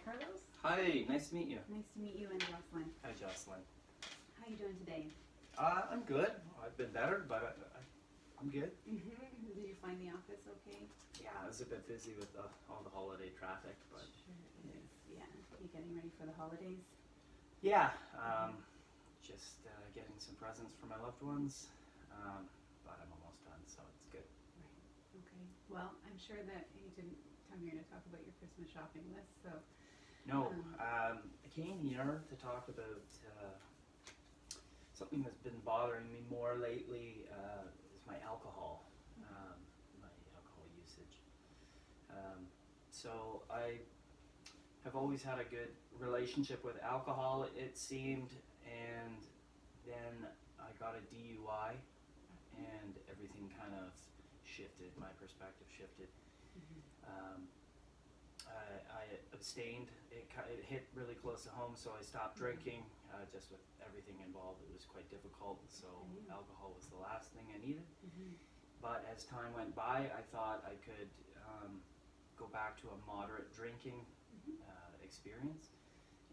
Carlos. Hi, nice to meet you. Nice to meet you, and Jocelyn. Hi, Jocelyn. How are you doing today? I'm good. I've been better, but I'm good. Did you find the office okay? Yeah, I was a bit busy with all the holiday traffic, but Sure it is. Yeah. You getting ready for the holidays? yeah, just getting some presents for my loved ones. But I'm almost done, so it's good. Right. Okay. Well, I'm sure that you didn't come here to talk about your Christmas shopping list, so. No, I came here to talk about something that's been bothering me more lately. Is my alcohol, usage. So I have always had a good relationship with alcohol, it seemed, and then I got a DUI, and everything kind of shifted. My perspective shifted. I abstained. It hit really close to home, so I stopped drinking. Just with everything involved, it was quite difficult. So alcohol was the last thing I needed. But as time went by, I thought I could go back to a moderate drinking experience,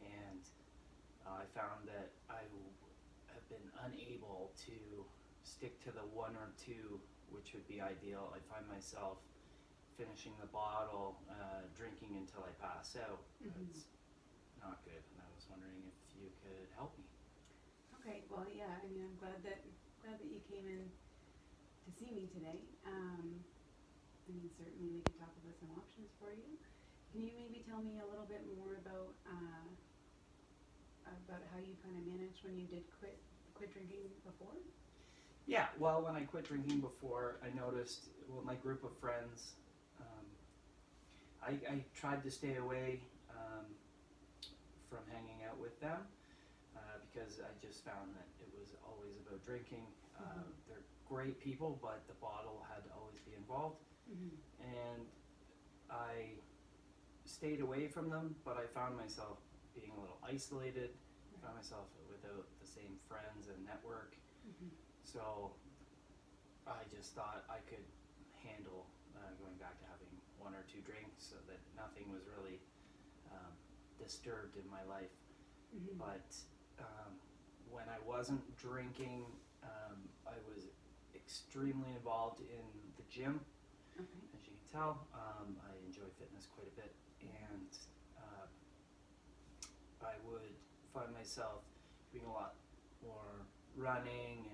and I found that I have been unable to stick to the one or two, which would be ideal. I find myself finishing the bottle, drinking until I pass out. That's not good, and I was wondering if you could help me. Okay. Well, yeah. I mean, I'm glad that you came in to see me today. I mean, certainly we could talk about some options for you. Can you maybe tell me a little bit more about how you kind of managed when you did quit drinking before? Yeah, well, when I quit drinking before, I noticed, well, my group of friends, I tried to stay away from hanging out with them because I just found that it was always about drinking. They're great people, but the bottle had to always be involved. And I stayed away from them, but I found myself being a little isolated. I found myself without the same friends and network. So I just thought I could handle going back to having one or two drinks so that nothing was really disturbed in my life. But when I wasn't drinking, I was extremely involved in the gym. Okay. As you can tell, I enjoy fitness quite a bit, and I would find myself doing a lot more running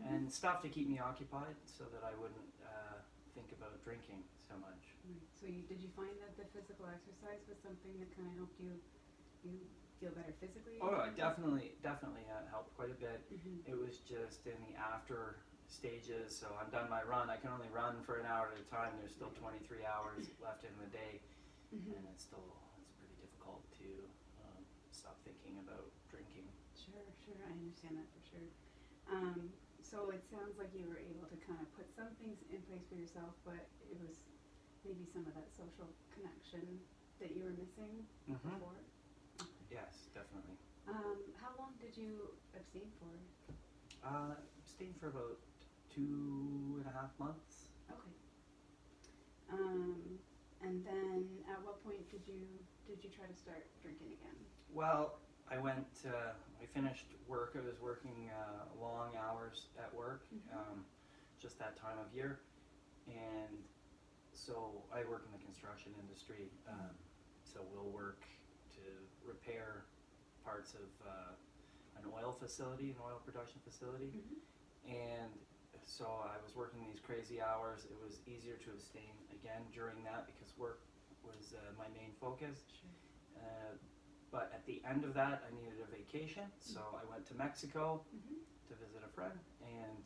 and stuff to keep me occupied so that I wouldn't think about drinking so much. Right. So did you find that the physical exercise was something that kind of helped you feel better physically? Oh, it definitely helped quite a bit. It was just in the after stages, so I'm done my run. I can only run for an hour at a time. There's still 23 hours left in the day, and it's pretty difficult to stop thinking about drinking. Sure, I understand that for sure. So it sounds like you were able to kind of put some things in place for yourself, but it was maybe some of that social connection that you were missing before? Yes, definitely. How long did you abstain for? Stayed for about 2.5 months. Okay. And then at what point did you try to start drinking again? Well, I finished work. I was working long hours at work, just that time of year. And so I work in the construction industry. So we'll work to repair parts of an oil facility, an oil production facility. And so I was working these crazy hours. It was easier to abstain again during that because work was my main focus. Sure. But at the end of that, I needed a vacation, so I went to Mexico to visit a friend, and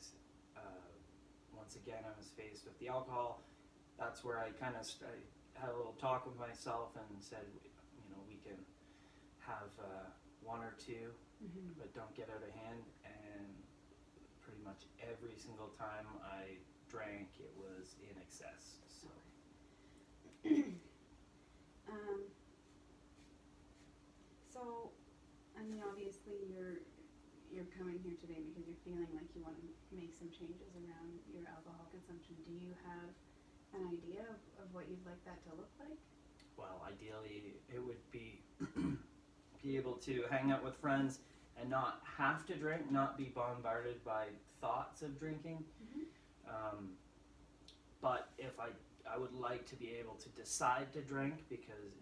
once again I was faced with the alcohol. That's where I kind of had a little talk with myself and said, we can have one or two, but don't get out of hand. And pretty much every single time I drank, it was in excess. So. So, I mean, obviously you're coming here today because you're feeling like you want to make some changes around your alcohol consumption. Do you have an idea of what you'd like that to look like? Well, ideally it would be be able to hang out with friends and not have to drink, not be bombarded by thoughts of drinking. But if I would like to be able to decide to drink, because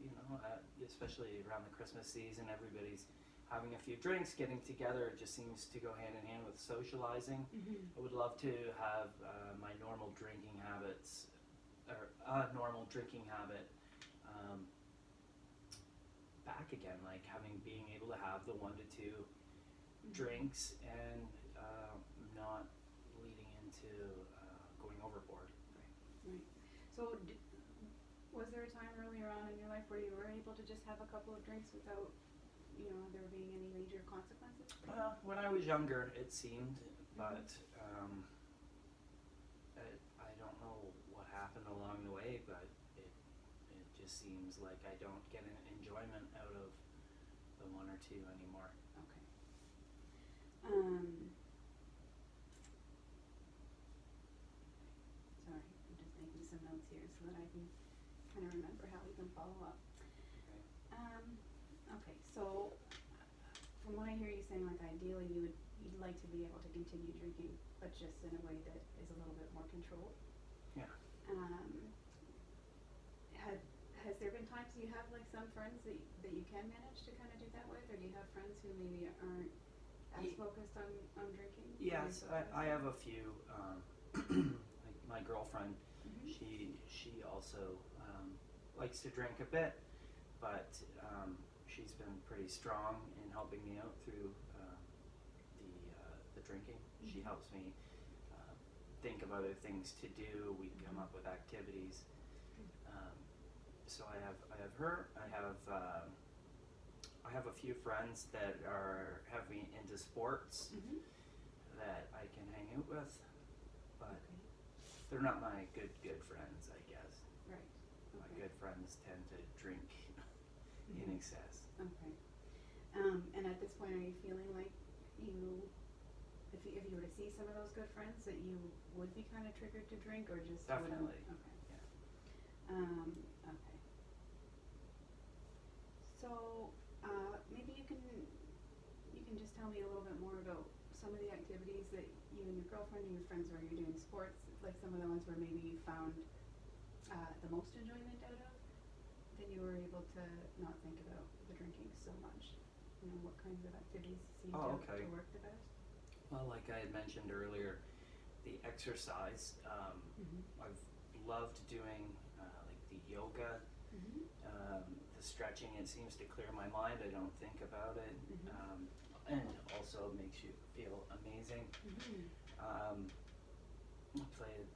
especially around the Christmas season, everybody's having a few drinks, getting together. It just seems to go hand in hand with socializing. I would love to have my normal drinking habits, or a normal drinking habit, back again, like being able to have the 1 to 2 drinks and not leading into going overboard. Right. So, was there a time earlier on in your life where you were able to just have a couple of drinks without, there being any major consequences? When I was younger, it seemed, but I don't know what happened along the way, but it just seems like I don't get an enjoyment out of the 1 or 2 anymore. Okay. Sorry, I'm just making some notes here so that I can kind of remember how we can follow up. Okay, so from what I hear you saying, like ideally you'd like to be able to continue drinking, but just in a way that is a little bit more controlled. Yeah. Has there been times you have like some friends that you can manage to kind of do that with, or do you have friends who maybe aren't as focused on drinking? Yes, I have a few. Like my girlfriend, she also likes to drink a bit, but she's been pretty strong in helping me out through the drinking. She helps me think of other things to do. We come up with activities. So I have her. I have a few friends that are heavy into sports that I can hang out with, but they're not my good friends, I guess. Right. Okay. My good friends tend to drink in excess. Okay. And at this point, are you feeling like if you were to see some of those good friends, that you would be kind of triggered to drink, or just Definitely. Okay. Yeah. Okay. So maybe you can just tell me a little bit more about some of the activities that you and your girlfriend and your friends, where you're doing sports, like some of the ones where maybe you found the most enjoyment out of, then you were able to not think about the drinking so much. What kinds of activities seem to work the best? Well, like I had mentioned earlier, the exercise. I've loved doing like the yoga, the stretching. It seems to clear my mind. I don't think about it, and also makes you feel amazing. Play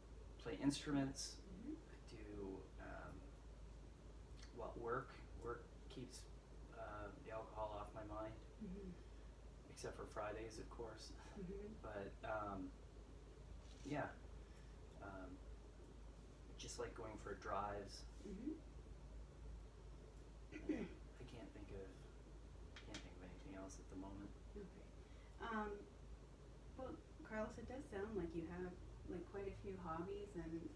instruments. Do work keeps the alcohol off my mind, except for Fridays, of course. But just like going for drives. I can't think of anything else at the moment. Okay. Well, Carlos, it does sound like you have like quite a few hobbies and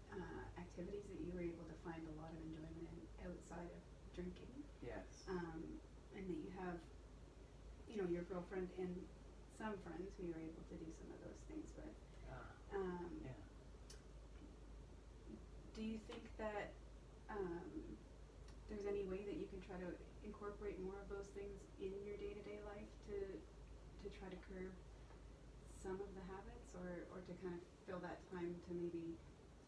activities that you were able to find a lot of enjoyment in outside of drinking. Yes. And that you have, your girlfriend and some friends who you're able to do some of those things with. Yeah. Do you think that there's any way that you can try to incorporate more of those things in your day-to-day life to try to curb some of the habits, or to kind of fill that time to maybe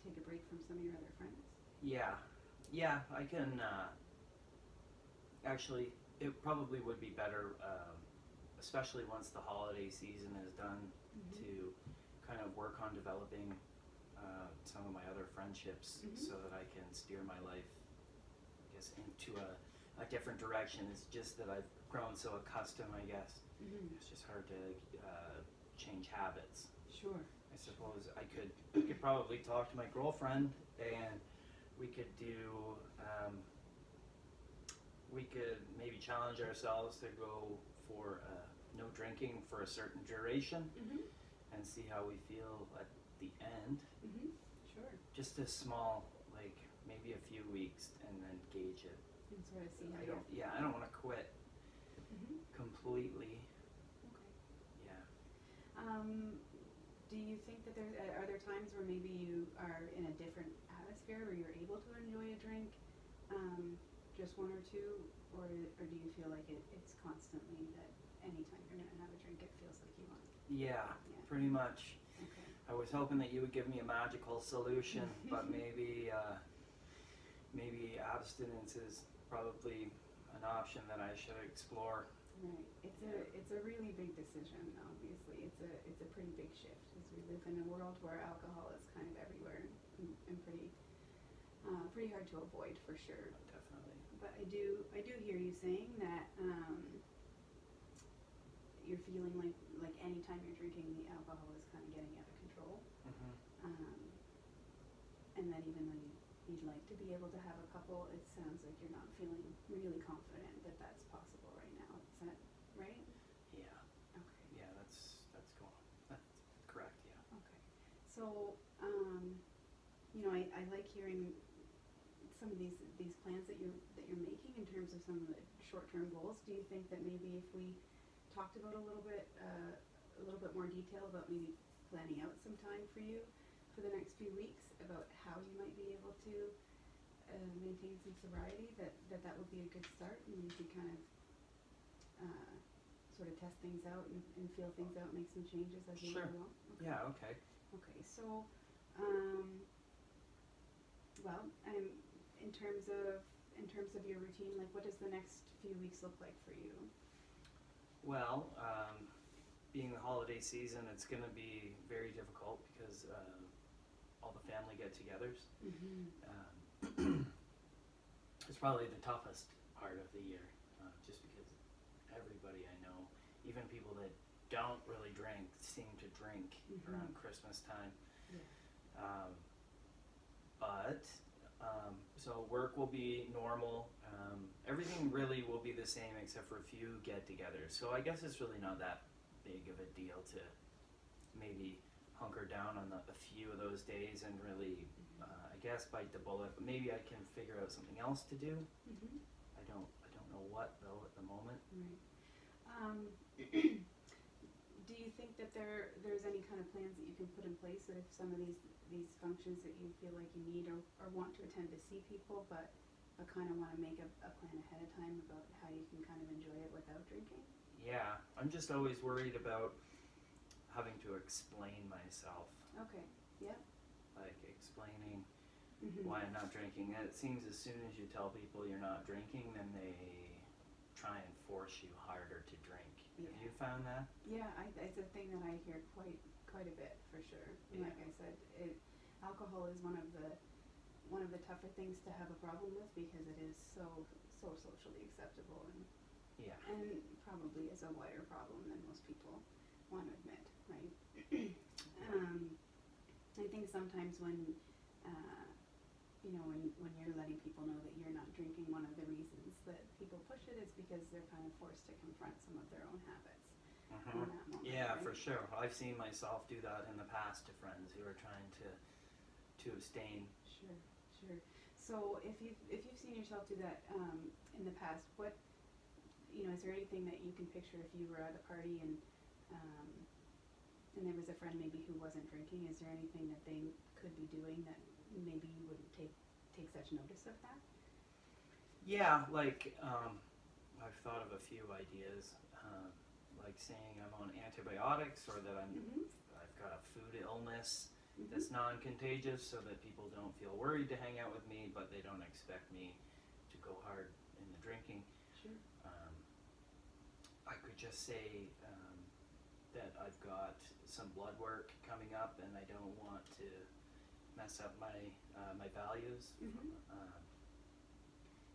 take a break from some of your other friends? Yeah, I can. Actually, it probably would be better, especially once the holiday season is done, to kind of work on developing some of my other friendships, so that I can steer my life, I guess, into a different direction. It's just that I've grown so accustomed, I guess. It's just hard to change habits. Sure. I suppose I could probably talk to my girlfriend, and we could do, we could maybe challenge ourselves to go for no drinking for a certain duration, and see how we feel at the end. Sure. Just a small, like maybe a few weeks, and then gauge it. And sort of see how I you're don't, yeah, I don't wanna quit Mhm. completely, Okay. yeah. Do you think that are there times where maybe you are in a different atmosphere where you're able to enjoy a drink, just one or two, or do you feel like it's constantly that anytime you're gonna have a drink, it feels like you want? Yeah, Yeah. pretty much. Okay. I was hoping that you would give me a magical solution, but maybe abstinence is probably an option that I should explore. Right. It's a really big decision. Obviously, it's a pretty big shift as we live in a world where alcohol is kind of everywhere and pretty hard to avoid for sure. Definitely. But I do hear you saying that you're feeling like anytime you're drinking, the alcohol is kind of getting out of control, Hmm. um, and that even though you'd like to be able to have a couple, it sounds like you're not feeling really confident that that's possible right now. Is that right? Yeah, Okay. yeah, that's cool. That's correct, yeah. Okay. So, I like hearing some of these plans that you're making in terms of some of the short-term goals. Do you think that maybe if we talked about a little bit more detail about maybe planning out some time for you for the next few weeks about how you might be able to maintain some sobriety, that would be a good start, and you could kind of sort of test things out and feel things out, make some changes as you go Sure. along? Okay. Yeah, okay. Okay, so, well, in terms of your routine, like what does the next few weeks look like for you? Well, being the holiday season, it's gonna be very difficult because all the family get-togethers. Mm-hmm. It's probably the toughest part of the year, just because everybody I know, even people that don't really drink, seem to drink Mhm. around Christmas time. Yeah. So work will be normal. Everything really will be the same except for a few get-togethers. So I guess it's really not that big of a deal to maybe hunker down on a few of those days and really, I guess, bite the bullet. But maybe I can figure out something else to do. Mm-hmm. I don't know what though at the moment. Right. Do you think that there's any kind of plans that you can put in place that if some of these functions that you feel like you need or want to attend to see people, but kind of want to make a plan ahead of time about how you can kind of enjoy it without drinking? Yeah, I'm just always worried about having to explain myself, Okay. Yeah. like explaining Mm-hmm. why I'm not drinking. And it seems as soon as you tell people you're not drinking, then they try and force you harder to drink. Yeah. Have you found that? Yeah, it's a thing that I hear quite a bit for sure. And Yeah. like I said, alcohol is one of the tougher things to have a problem with because it is so socially acceptable Yeah. and probably is a wider problem than most people want to admit, right? I think sometimes when when you're letting people know that you're not drinking, one of the reasons that people push it is because they're kind of forced to confront some of their own habits in that moment. Yeah, right? for sure. I've seen myself do that in the past to friends who are trying to abstain. Sure. So if you've seen yourself do that in the past, what is there anything that you can picture if you were at a party and there was a friend maybe who wasn't drinking? Is there anything that they could be doing that maybe you wouldn't take such notice of that? Yeah, like I've thought of a few ideas, like saying I'm on antibiotics or that Mm-hmm. I've got a food illness Mm-hmm. that's non-contagious, so that people don't feel worried to hang out with me, but they don't expect me to go hard in the drinking. Sure. I could just say that I've got some blood work coming up, and I don't want to mess up my values. Mm-hmm.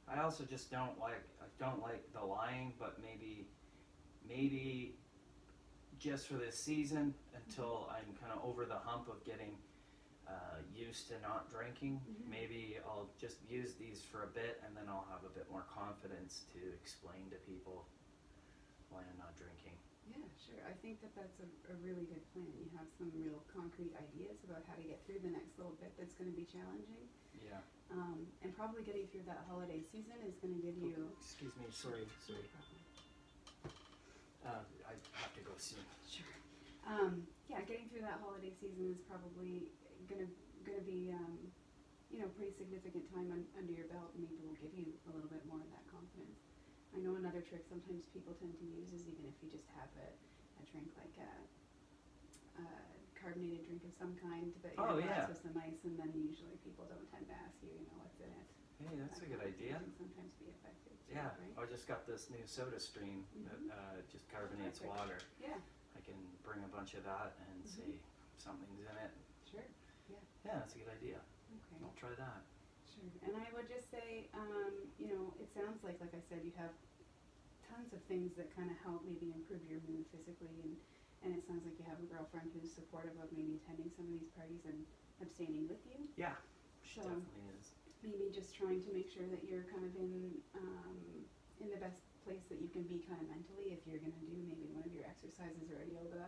I also just don't like the lying, but maybe just for this season until I'm kind of over the hump of getting used to not drinking. Mhm. Maybe I'll just use these for a bit, and then I'll have a bit more confidence to explain to people why I'm not drinking. Yeah, sure. I think that that's a really good plan. You have some real concrete ideas about how to get through the next little bit that's going to be challenging. Yeah. And probably getting through that holiday season is going to give you. Excuse me, sorry. I have to go soon. Sure. Yeah, getting through that holiday season is probably gonna be pretty significant time under your belt, and maybe will give you a little bit more of that confidence. I know another trick sometimes people tend to use is even if you just have a drink like a carbonated drink of some kind, but Oh, you yeah. with some ice, and then usually people don't tend to ask you, what's in it. Hey, that's a That good kind of thing idea. can sometimes be effective too, Yeah, right? I just got this new Soda Stream that just carbonates Perfect. water. Yeah, I can bring a bunch of that and say something's in it. sure. Yeah, that's a good idea. Okay. I'll try that. Sure. And I would just say, it sounds like I said, you have tons of things that kind of help maybe improve your mood physically, and it sounds like you have a girlfriend who's supportive of maybe attending some of these parties and abstaining with you. Yeah, she So definitely is. maybe just trying to make sure that you're kind of in the best place that you can be kind of mentally if you're going to do maybe one of your exercises or yoga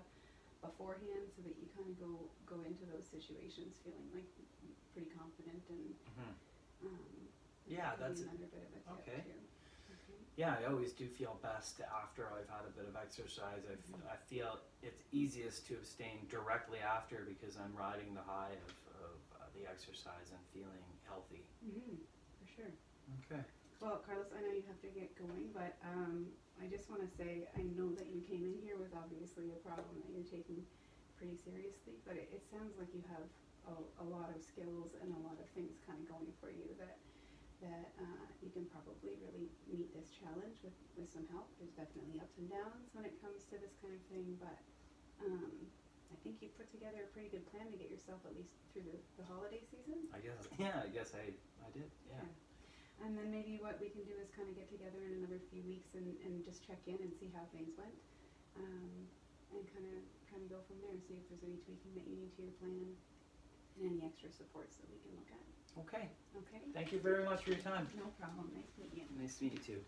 beforehand, so that you kind of go into those situations feeling like pretty confident and Yeah, that'd that's be another bit of a tip okay. too. Okay. Yeah, I always do feel best after I've had a bit of exercise. I feel it's easiest to abstain directly after because I'm riding the high of the exercise and feeling healthy. For sure. Okay. Well, Carlos, I know you have to get going, but I just want to say I know that you came in here with obviously a problem that you're taking pretty seriously, but it sounds like you have a lot of skills and a lot of things kind of going for you that you can probably really meet this challenge with some help. There's definitely ups and downs when it comes to this kind of thing, but I think you put together a pretty good plan to get yourself at least through the holiday season. I guess I did. Yeah. And then maybe what we can do is kind of get together in another few weeks and just check in and see how things went, and kind of go from there. See if there's any tweaking that you need to your plan and any extra supports that we can look at. Okay. Okay. Thank you very much for your time. No problem. Nice to meet you. Nice to meet you too.